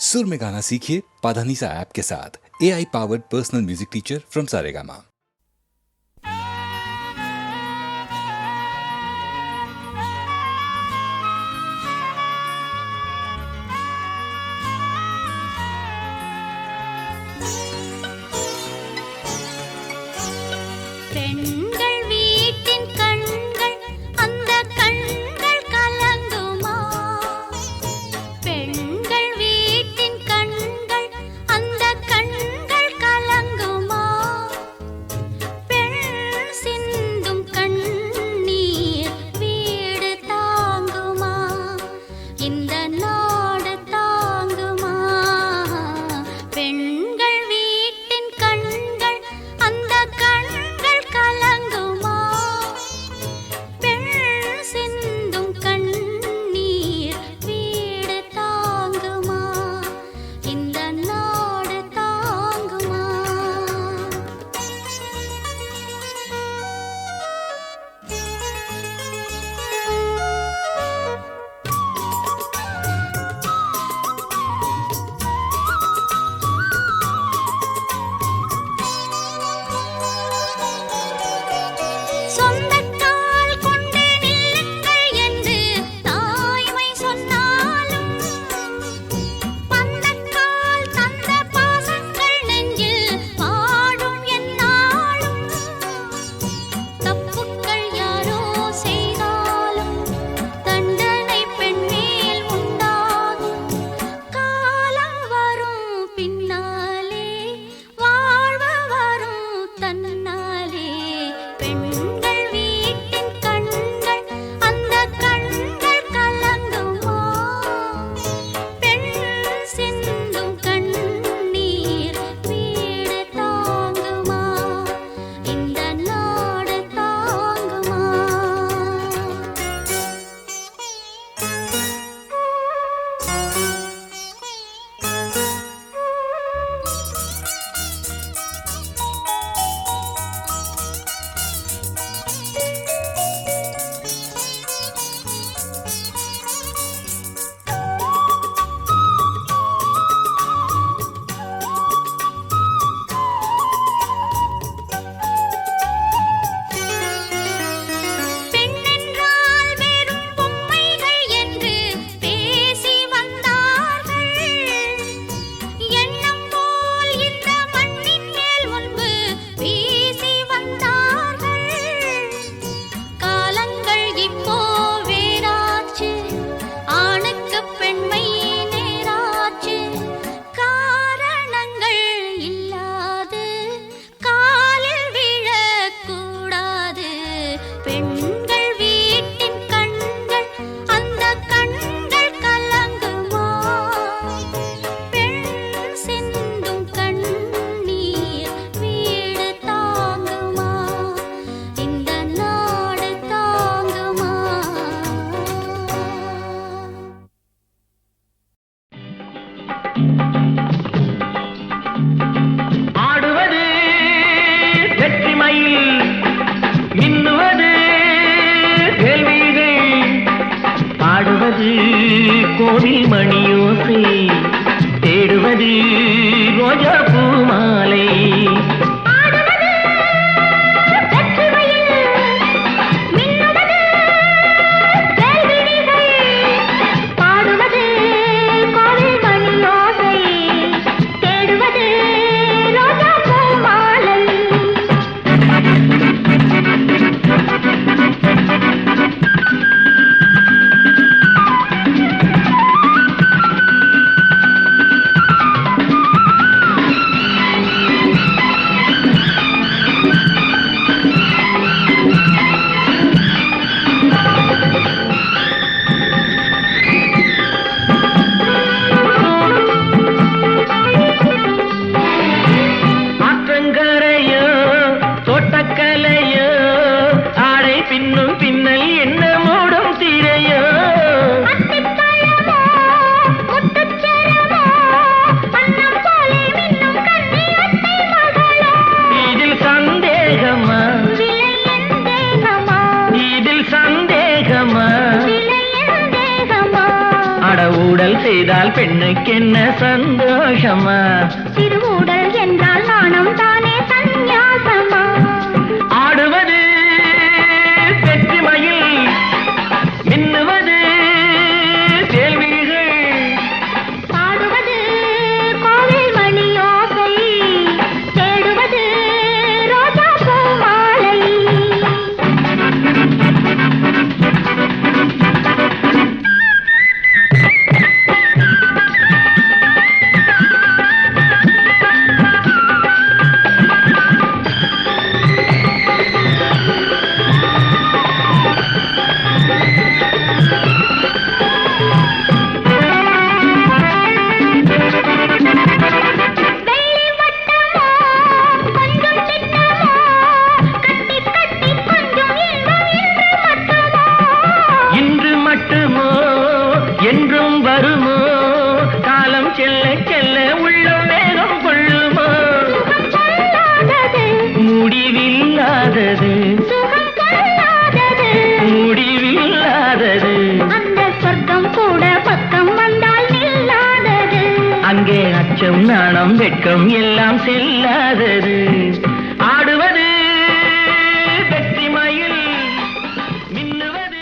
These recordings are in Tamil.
सुर में गाना सीखिए पाधानीसा ऐप के साथ। AI powered personal music teacher from Saregama. கோவில் மணியோசை தேடுவது ரோஜா பூ மாலை செய்தால் பெண்ணுக்கு என்ன சந்தோஷமா? திருவுடல் என்றால் நாணம் தானே சந்நியாசமா? ஆடுவது வெற்றிமயில், மின்னுவது கேள்விகள், பாடுவது கோவில் மணியோசை, தேடுவது ரோஜா பூ மாலை. இன்று மட்டுமோ என்றும் வருமோ, காலம் செல்ல செல்ல உள்ளம் வேகம் கொள்ளுமோ? முடிவில்லாதது முடிவில்லாதது, அந்த சொர்க்கம் கூட பக்கம் வந்தால் நில்லாதது. அங்கே அச்சம் நாணம் வெட்கம் எல்லாம் செல்லாதது. ஆடுவது வெற்றி மயில், மின்னுவது.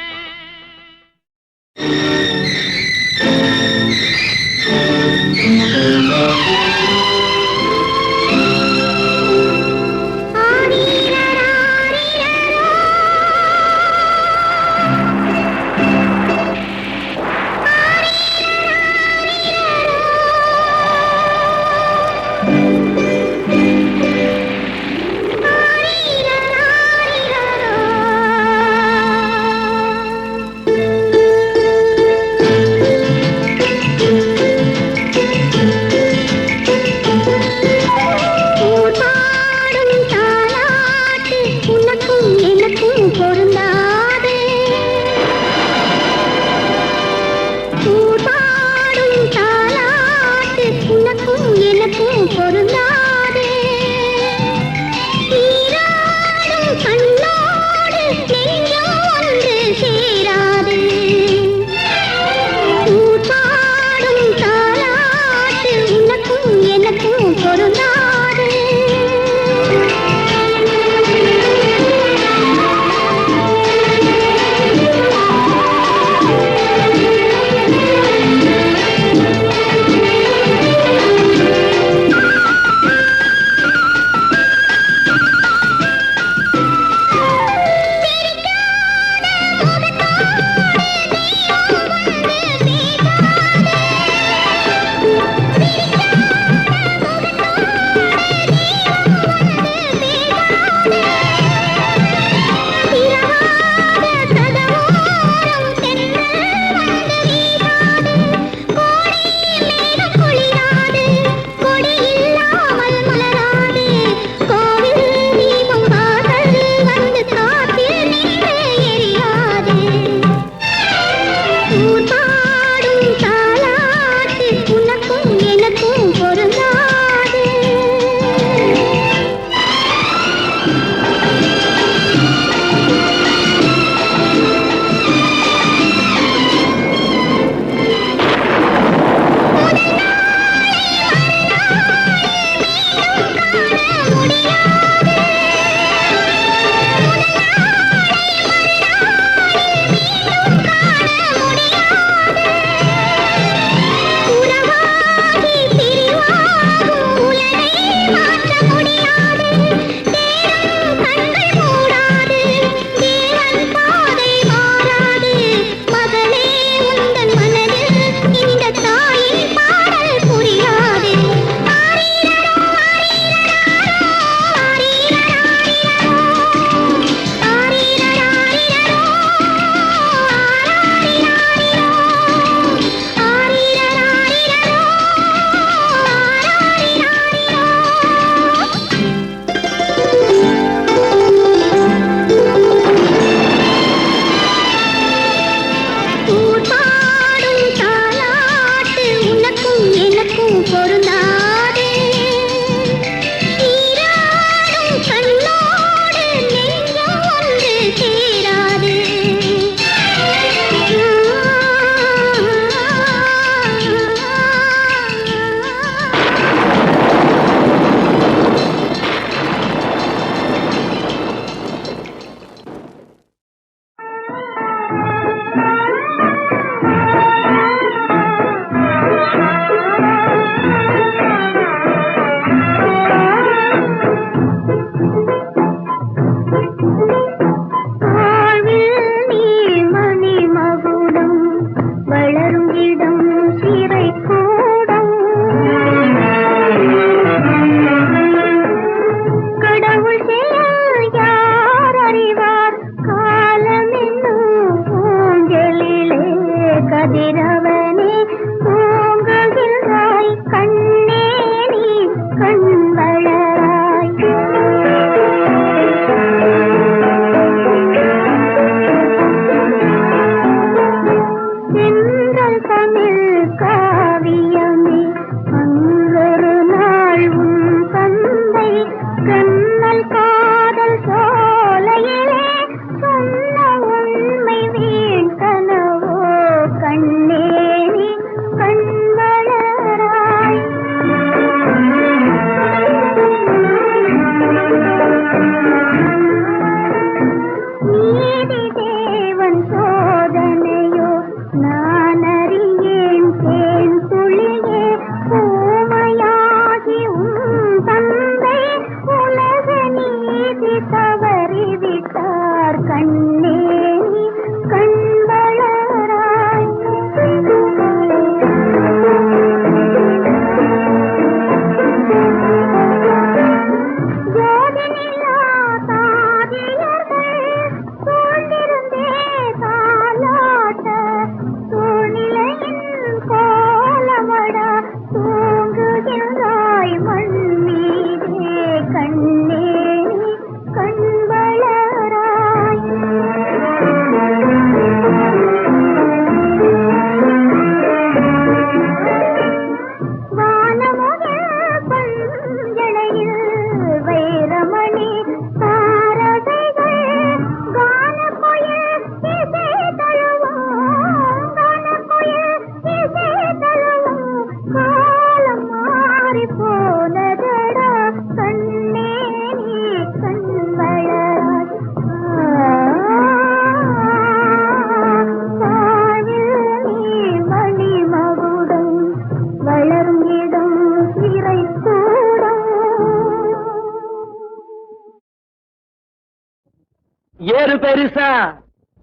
ஏறு பெருசா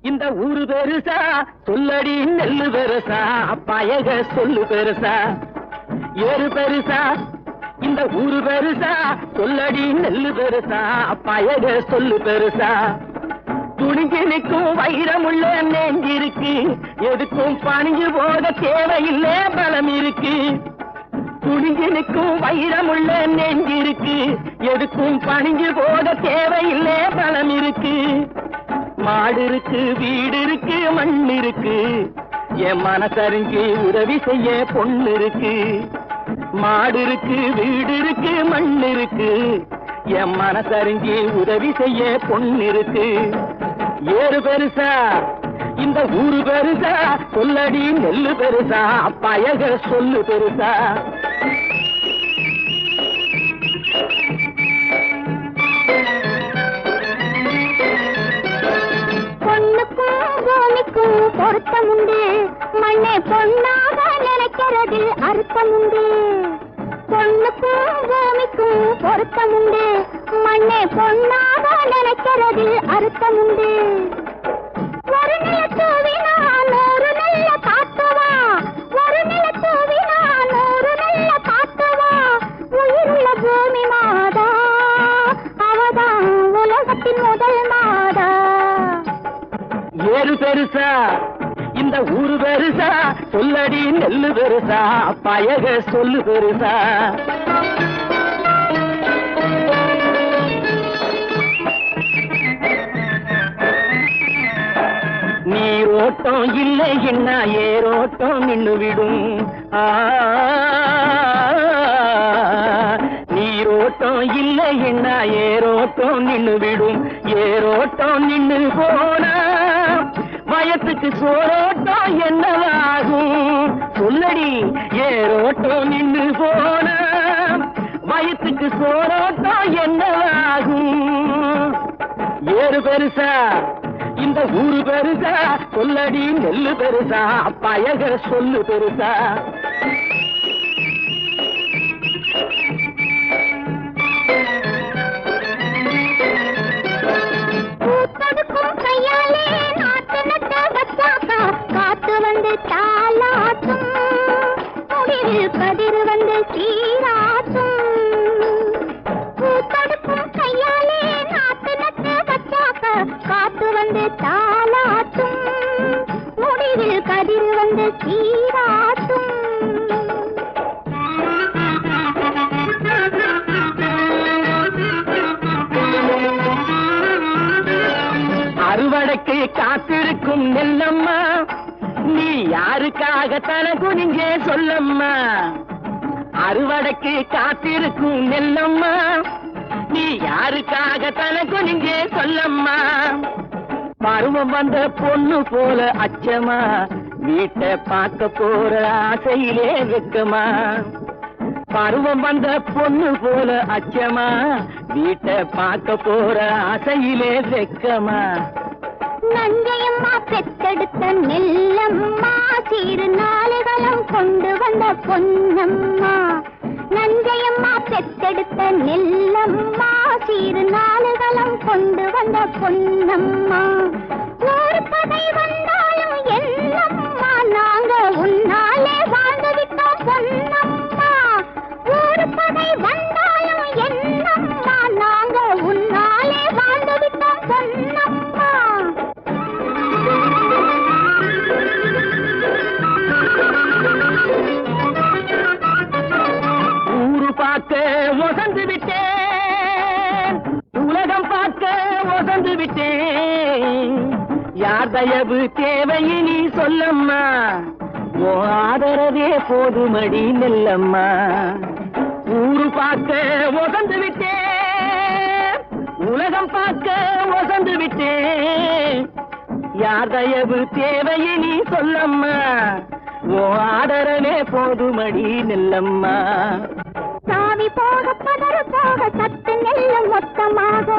இந்த ஊரு பெருசா சொல்லடி நெல்லு பெருசா பயக சொல்லு பெருசா ஏறு பெருசா இந்த ஊரு பெருசா சொல்லடி நெல்லு பெருசா பயக சொல்லு பெருசா துணிஞ்சு நிற்கும் வைரமுள்ள நெஞ்சிருக்கு எதுக்கும் பணிஞ்சு போக தேவையில்லை பலம் இருக்கு துணிஞ்சு நிற்கும் வைரமுள்ள நெஞ்சிருக்கு எதுக்கும் பணிஞ்சு போக தேவையில்லை பலம் இருக்கு மாடு இருக்கு வீடு இருக்கு மண் இருக்கு என் மனசறிஞ்சு உதவி செய்ய பொண்ணு இருக்கு மாடு இருக்கு வீடு இருக்கு மண் இருக்கு என் மனசறிஞ்சு உதவி செய்ய பொண்ணு இருக்கு ஏறு பெருசா இந்த ஊரு பெருசா சொல்லடி நெல்லு பெருசா பயக சொல்லு பெருசா பூமிக்கும் பொருத்தம் உண்டு மண்ணை பொன்னாக நினைக்கிறதில் அர்த்தம் உண்டு பொண்ணுக்கும் பூமிக்கும் பொருத்தம் உண்டு மண்ணை பொன்னாக நினைக்கிறதில் அர்த்தம் உண்டு ஒரு நிலத்தூவினா நூறு நல்ல காத்துவா ஒரு நிலத்தூவினா நூறு நல்ல காத்துவா உயிருள்ள பூமி மாதா அவதான் உலகத்தின் முதல் மாதா ஏறு பெருசா இந்த ஊரு பெருசா சொல்லடி நெல்லு பெருசா பயக சொல்லு பெருசா நீரோட்டம் இல்லை என்ன ஏரோட்டம் நின்று விடும் நீரோட்டம் இல்லை என்ன ஏரோட்டம் நின்று விடும் ஏரோட்டம் நின்று போனா வயத்துக்கு சோரோட்டம் என்னவாகும் சொல்லடி ஏரோட்டம் நின்று போன வயத்துக்கு சோரோட்டம் என்னவாகும் ஏறு பெருசா இந்த ஊரு பெருசா சொல்லடி நெல்லு பெருசா பயக சொல்லு பெருசா காத்து வந்து தாலாட்டும் முடிவில் கதிர் வந்து சீராட்டும் பூத்தடுக்கும் கையாலே நாத்து நட்டு வச்சாக்க காத்து வந்து தாலாட்டும் முடிவில் கதிர் வந்து சீராட்டும் அறுவடைக்கு காத்திருக்கும் நெல்லம்மா நீ யாருக்காக தனக்குனிங்கே சொல்லம்மா அறுவடைக்கு காத்திருக்கும் நெல்லம்மா நீ யாருக்காக தனக்குனிங்கே சொல்லம்மா பருவம் வந்த பொண்ணு போல அச்சமா வீட்டை பார்க்க போற ஆசையிலே வெக்கமா பருவம் வந்த பொண்ணு போல அச்சமா வீட்டை பார்க்க போற ஆசையிலே வெக்கமா நஞ்சையம்மா பெத்தெடுத்த நெல்லம்மா சீரு நாளுகளும் கொண்டு வந்த பொன்னம்மா நஞ்சையம்மா பெத்தெடுத்த நெல்லம்மா சீரு நாளுகளும் கொண்டு வந்த பொன்னம்மா ஒரு பகை வந்தாலும் என்னம்மா நாங்க உன்னாலே வாழ்ந்து விட்டோம் பொன்னம்மா ஒரு பகை வந்தாலும் என்னம்மா நாங்க உன்னாலே வாழ்ந்து விட்டோம் பொன்னம்மா ஊரு பார்க்க வசந்து விட்டேன் உலகம் பார்க்க வசந்து விட்டேன் யார் தயவு தேவையினி சொல்லம்மா ஓ ஆதரவே போதுமடி நெல்லம்மா ஊரு பார்க்க வசந்து விட்டேன் உலகம் பார்க்க வசந்து விட்டேன் யார் தயவு தேவையினி சொல்லம்மா ஓ ஆதரவே போதுமடி நெல்லம்மா சாவி போக பதறு போக சத்து நெல்லும் மொத்தமாக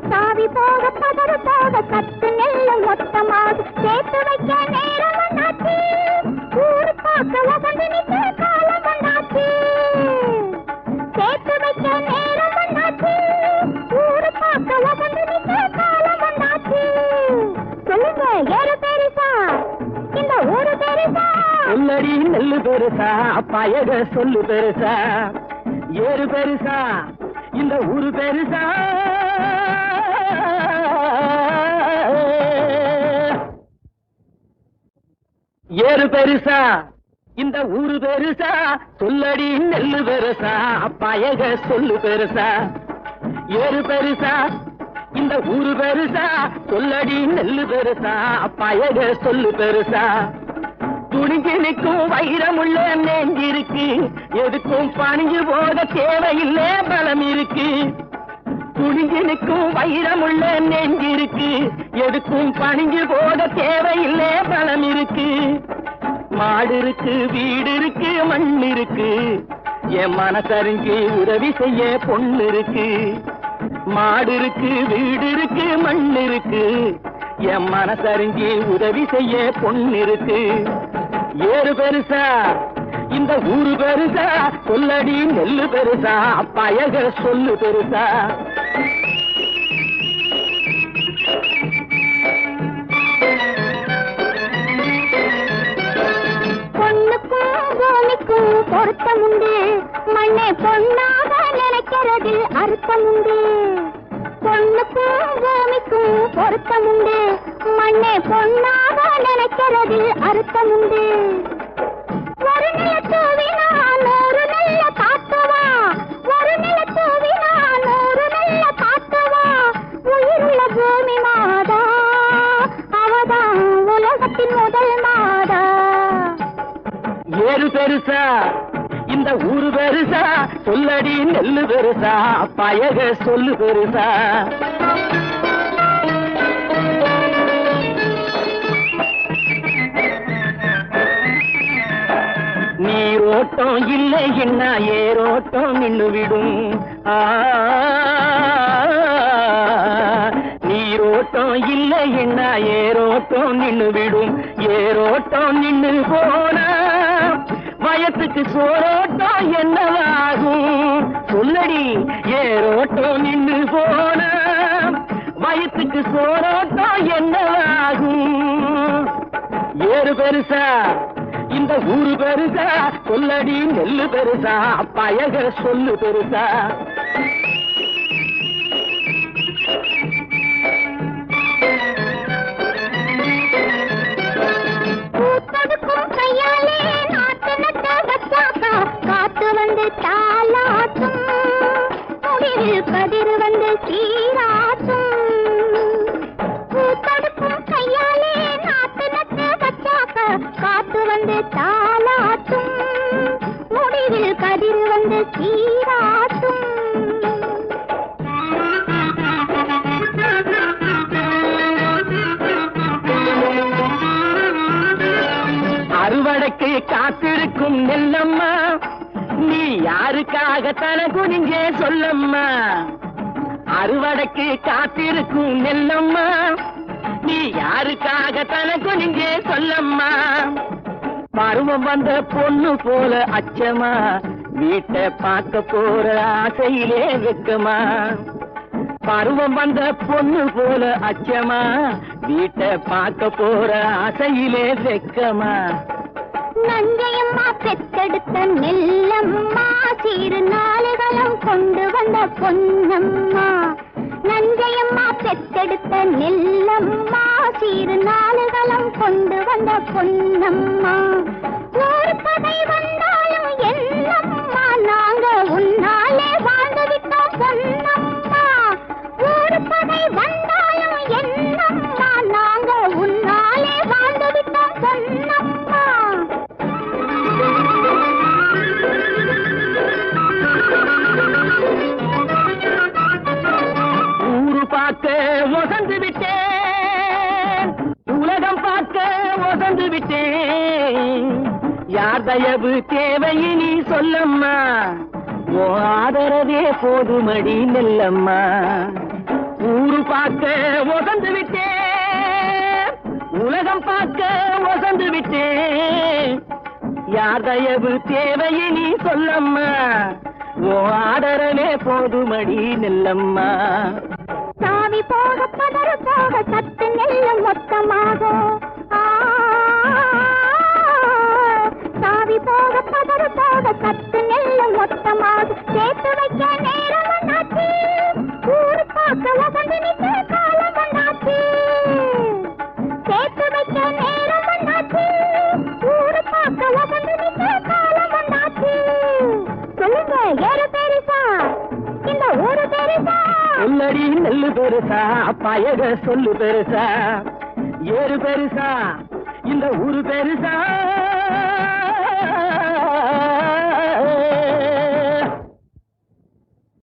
சாவி போக பதறு போக சத்து நெல்லும் மொத்தமாக சேர்த்து வைக்க நேரம் வந்தாச்சு ஊரு பார்க்க வசந்து நிற்க காலம் வந்தாச்சு சேர்த்து வைக்க நேரம் வந்தாச்சு சொல்லடி நெல்லு பெருசா பயக சொல்லு பெருசா ஏறு பெருசா இந்த ஊரு பெருசா ஏறு பெருசா இந்த ஊரு பெருசா சொல்லடி நெல்லு பெருசா பயக சொல்லு பெருசா ஏறு பெருசா இந்த ஊரு பெருசா சொல்லடி நெல்லு பெருசா பயக சொல்லு பெருசா துணிஞ்சு நிற்கும் வைரமுள்ள நெஞ்சிருக்கு எதுக்கும் பணிஞ்சு போக தேவையில்லை பலம் இருக்கு துணிஞ்சு நிற்கும் வைரமுள்ள நெஞ்சிருக்கு எதுக்கும் பணிஞ்சு போக தேவையில்லை பலம் இருக்கு மாடு இருக்கு வீடு இருக்கு மண் இருக்கு என் மனசறிஞ்சு உதவி செய்ய பொண்ணு இருக்கு மாடு இருக்கு வீடு இருக்கு மண் இருக்கு என் மனசறிஞ்சு உதவி செய்ய பொண்ணு இருக்கு ஏறு பெருசா இந்த ஊரு பெருசா சொல்லடி நெல்லு பெருசா பயக சொல்லு பெருசா பொண்ணுக்கும் பூமிக்கும் பொருத்தம் உண்டு மண்ணை பொண்ணாக நினைக்கிறதில் அர்த்தம் உண்டு பொண்ணுக்கும் பூமிக்கும் பொருத்தம் உண்டு மண்ணை பொண்ணாக நினைக்கிறதில் அர்த்தம் உண்டு ஒரு நிலத்தூவினா நூறு நல்ல காத்துவா ஒரு நிலத்தூவினா நூறு நல்ல காத்துவா உயிருள்ள பூமி மாதா அவதான் உலகத்தின் முதல் மாதா ஏறு பெருசா இந்த ஊரு பெருசா சொல்லடி நெல்லு பெருசா பயக சொல்லு பெருசா நீரோட்டம் இல்லை என்ன ஏரோட்டம் நின்று விடும் நீரோட்டம் இல்லை என்ன ஏரோட்டம் நின்று விடும் ஏரோட்டம் நின்று போனா வயத்துக்கு சோரோட்டம் என்னவாகும் சொல்லடி ஏரோட்டம் நின்று போனா வயத்துக்கு சோரோட்டம் என்னவாகும் ஏறு பெருசா இந்த ஊரு பெருசா சொல்லடி நெல்லு பெருசா பயக சொல்லு பெருசா பூத்ததுக்கும் கையாலே நாட்டு நட்ட வச்சாக்கா காத்து வந்து தாலாட்டும் முடிவில் கதிர் வந்து சீராட்டும் பூத்ததுக்கும் கையாலே நாட்டு நட்ட வச்சாக்கா காத்து வந்து தாலாட்டும் முடிவில் கதிர் வந்து சீராட்டும் அறுவடைக்கு காத்திருக்கும் நெல்லம்மா நீ யாருக்காக தன குனிஞ்சே சொல்லம்மா அறுவடைக்கு காத்திருக்கும் நெல்லம்மா நீ யாருக்காக தன குனிஞ்சே சொல்லம்மா பருவம் வந்த பொண்ணு போல அச்சமா வீட்டை பார்க்க போற ஆசையிலே வெக்கமா பருவம் வந்த பொண்ணு போல அச்சமா வீட்டை பார்க்க போற ஆசையிலே வெக்கமா நஞ்சையம்மா பெத்தெடுத்த நெல்லம்மா சீரு நாளுகளும் கொண்டு வந்த பொன்னம்மா நஞ்சையம்மா பெத்தெடுத்த நெல்லம்மா சீரு நாளுகளும் கொண்டு வந்த பொன்னம்மா ஒரு கதை வந்தாலும் என்னம்மா நாங்க உன்னாலே வாழ்ந்து விட்டோம் பொன்னம்மா ஒரு கதை வந்தாலும் என்னம்மா நாங்க உன்னாலே வாழ்ந்து விட்டோம் பொன்னம்மா ஊரு பார்க்க வசந்து விட்டேன் உலகம் பார்க்க வசந்து விட்டேன் யார் தயவு தேவையினி சொல்லம்மா ஓ ஆதரவே போதுமடி நெல்லம்மா ஊரு பார்க்க வசந்து விட்டேன் உலகம் பார்க்க வசந்து விட்டேன் யார் தயவு தேவையினி சொல்லம்மா ஓ ஆதரவே போதுமடி நெல்லம்மா சாவி போக பதறு போக சத்து நெல்லும் மொத்தமாக மொத்தமாவது சேர்த்து வைக்க நேரம் வந்தாச்சு ஊரு பார்க்க வசந்து நிற்க காலம் வந்தாச்சு சேர்த்து வைக்க நேரம் வந்தாச்சு ஊரு பார்க்க வசந்து நிற்க காலம் வந்தாச்சு சொல்லுங்க ஏறு பெருசா இந்த ஊரு பெருசா சொல்லடி நெல்லு பெருசா பயக சொல்லு பெருசா ஏறு பெருசா இந்த ஊரு பெருசா